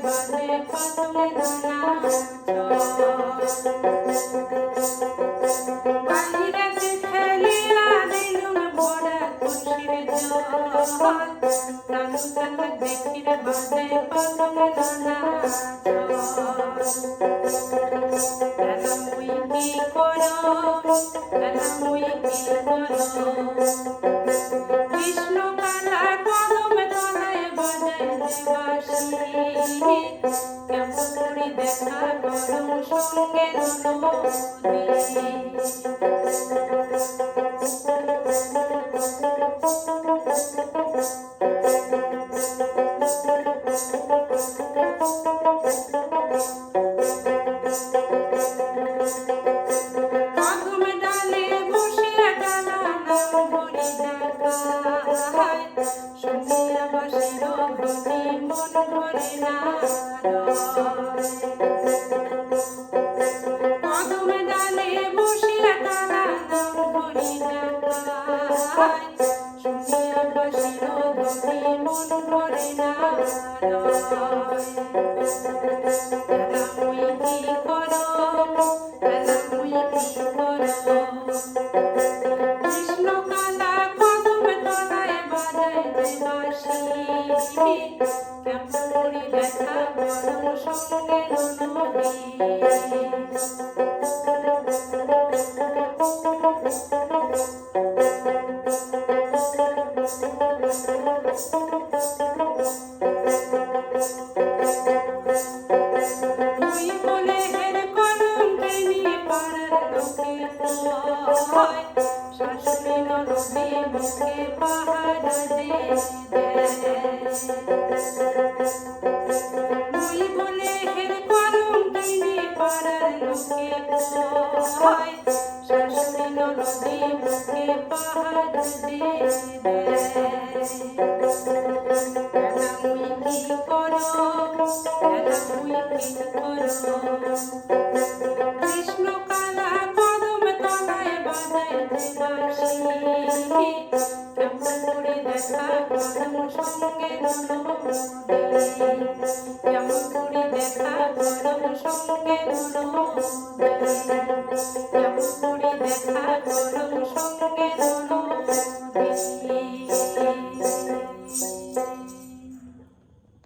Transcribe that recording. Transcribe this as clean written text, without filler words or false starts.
বাজে পাতলে দানা বাহিরেতে ফেলিয়া দিলুম ভরা খুশির জল তানু তানু দেখিরে বাজে পাতলে দানা মুই কি করো মুই কি করো কৃষ্ণ কালা কদম তলায় বাজায় বাঁশি কেমন করি দেখা করো সঙ্গে শুনিয়া বাসির ধ্বনি মন ভরে না কদম ডালে বসিয়া কালা নাম ধরি ডাকায় শুনিয়া বাসির ধ্বনি মন ভরে না মুই কি করো মুই কি করো কৃষ্ণ কালা কদম তলায় বাজায় বাঁশি কেমন করি দেখা করো সঙ্গে নবী তুই বলে হের করম প্রেমী পাড়ার লোকে কয় শাশুড়ি ননদে মুখে পাহাড় দে তুই বলে হের করম প্রেমী পাড়ার লোকে কয় শাশুড়ি ননদে মুখে পাহাড় দে মুই কি করো মুই কি করো কৃষ্ণ কালা কদম তলায় বাজায় বাঁশি কেমন করে দেখা করো সঙ্গে কেমন করে দেখা করো সঙ্গে কেমন করে দেখা করো সঙ্গে